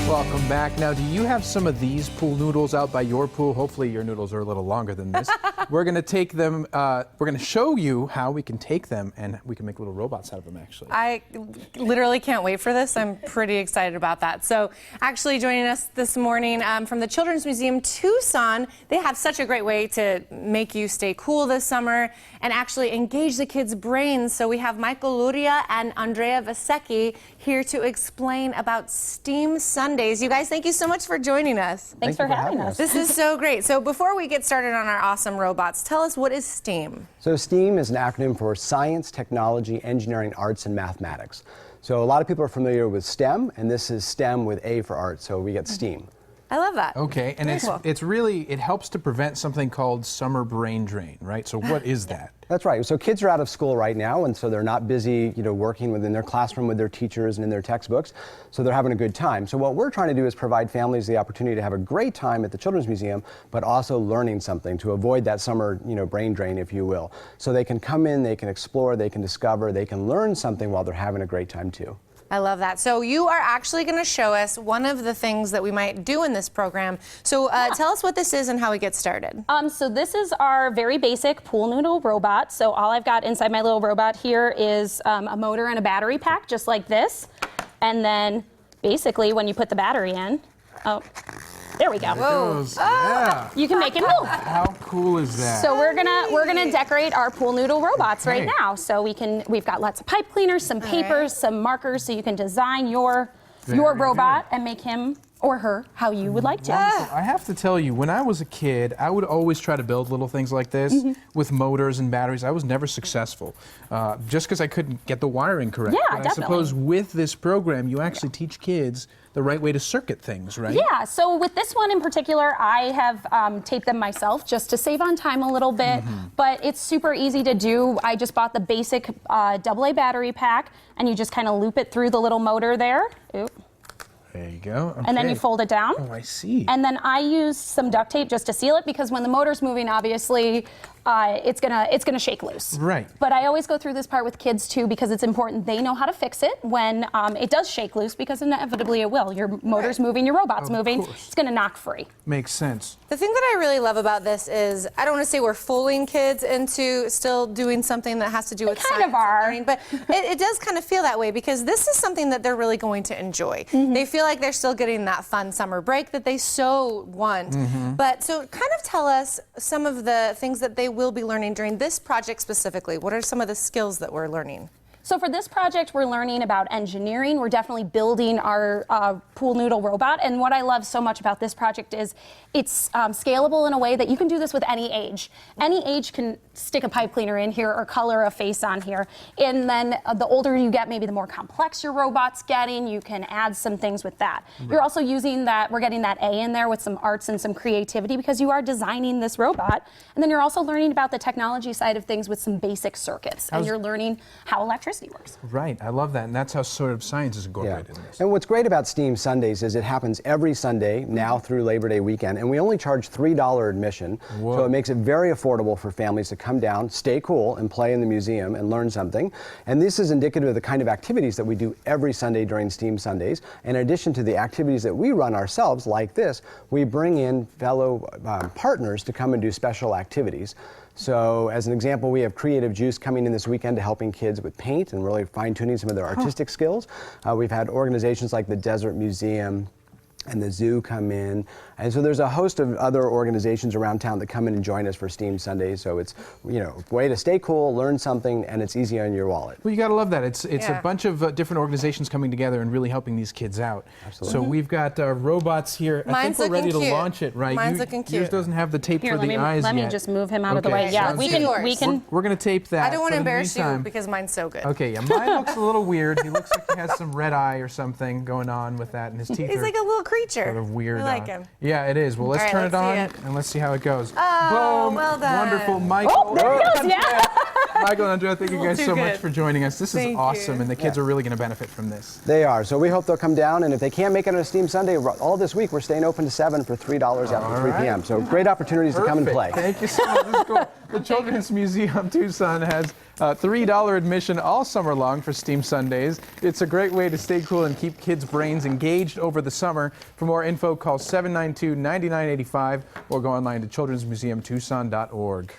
Welcome back. Now, do you have some of these pool noodles out by your pool? Hopefully your noodles are a little longer than this. We're going to take them, we're going to show you how we can take them and we can make little robots out of them, actually. I literally can't wait for this. I'm pretty excited about that. So actually joining us this morning from the Children's Museum Tucson, they have such a great way to make you stay cool this summer and actually engage the kids' brains. So we have Michael Luria and Andrea Vasecki here to explain about STEAM Sundays. You guys, thank you so much for joining us. Thanks for having us. This is so great. So before we get started on our awesome robots, tell us, what is STEAM? So STEAM is an acronym for Science, Technology, Engineering, Arts, and Mathematics. So a lot of people are familiar with STEM, and this is STEM with A for art, so we get STEAM. I love that. Okay, and it's really, it helps to prevent something called summer brain drain, right? So what is that? That's right. So kids are out of school right now, and so they're not busy, working within their classroom with their teachers and in their textbooks. So they're having a good time. So what we're trying to do is provide families the opportunity to have a great time at the Children's Museum, but also learning something to avoid that summer, brain drain, if you will. So they can come in, they can explore, they can discover, they can learn something while they're having a great time too. I love that. So you are actually going to show us one of the things that we might do in this program. So tell us what this is and how we get started. So this is our very basic pool noodle robot. So all I've got inside my little robot here is a motor and a battery pack, just like this. And then basically when you put the battery in, there we go. Whoa. Yeah. You can make it move. How cool is that? So we're gonna decorate our pool noodle robots right now. So we've got lots of pipe cleaners, some papers, some markers, so you can design your robot and make him or her how you would like to. I have to tell you, when I was a kid, I would always try to build little things like this with motors and batteries. I was never successful, just because I couldn't get the wiring correct. Yeah, but I suppose with this program, you actually teach kids the right way to circuit things, right? Yeah, so with this one in particular, I have taped them myself just to save on time a little bit, but it's super easy to do. I just bought the basic AA battery pack, and you just kind of loop it through the little motor there. Oop. There you go. Okay. And then you fold it down. Oh, I see. And then I use some duct tape just to seal it, because when the motor's moving, obviously, it's gonna shake loose. Right. But I always go through this part with kids too, because it's important they know how to fix it when it does shake loose, because inevitably it will. Your motor's moving, your robot's moving. It's gonna knock free. Makes sense. The thing that I really love about this is, I don't want to say we're fooling kids into still doing something that has to do with kind of are. learning, but it does kind of feel that way, because this is something that they're really going to enjoy. They feel like they're still getting that fun summer break that they so want. But so kind of tell us some of the things that they will be learning during this project specifically. What are some of the skills that we're learning? So for this project, we're learning about engineering. We're definitely building our pool noodle robot. And what I love so much about this project is it's scalable in a way that you can do this with any age. Any age can stick a pipe cleaner in here or color a face on here. And then the older you get, maybe the more complex your robot's getting. You can add some things with that. Right. You're also using that, we're getting that A in there with some arts and some creativity, because you are designing this robot. And then you're also learning about the technology side of things with some basic circuits. And you're learning how electricity works. Right, I love that, and that's how sort of science is incorporated in this. And what's great about STEAM Sundays is it happens every Sunday now through Labor Day weekend, and we only charge $3 admission. So it makes it very affordable for families to come down, stay cool, and play in the museum and learn something. And this is indicative of the kind of activities that we do every Sunday during STEAM Sundays. In addition to the activities that we run ourselves, like this, we bring in fellow partners to come and do special activities. So as an example, we have Creative Juice coming in this weekend to helping kids with paint and really fine-tuning some of their artistic skills. We've had organizations like the Desert Museum and the zoo come in. And so there's a host of other organizations around town that come in and join us for STEAM Sundays. So it's, a way to stay cool, learn something, and it's easy on your wallet. Well, you gotta love that. It's a bunch of different organizations coming together and really helping these kids out. Absolutely. So we've got robots here. Mine's I think we're ready to cute. launch it, right? Mine's looking cute. Yours doesn't have the tape for the eyes Let yet. me just move him out of the way. Yeah, we can. We're gonna tape that. I don't want to but in the embarrass you, meantime- because mine's so good. Okay, yeah, mine looks a little weird. He looks like he has some red eye or something going on with that, and his teeth He's are like a little creature. sort of weird. I like him. Yeah, it is. Well, let's All right, turn it on let's see it. and let's see how it goes. Oh, Boom! well done. Wonderful, Michael. Oh, there he goes, yeah. Michael and Andrea, thank you guys Too so much good. for joining us. This is Thank awesome, you. and the kids are really going to benefit from this. They are. So we hope they'll come down, and if they can't make it on a Steam Sunday, all this week we're staying open to 7 for $3 after 3 p.m. So great opportunities to come and play. Thank you so much. This is cool. The Children's Museum Tucson has $3 admission all summer long for Steam Sundays. It's a great way to stay cool and keep kids' brains engaged over the summer. For more info, call 792-9985 or go online to childrensmuseumtucson.org.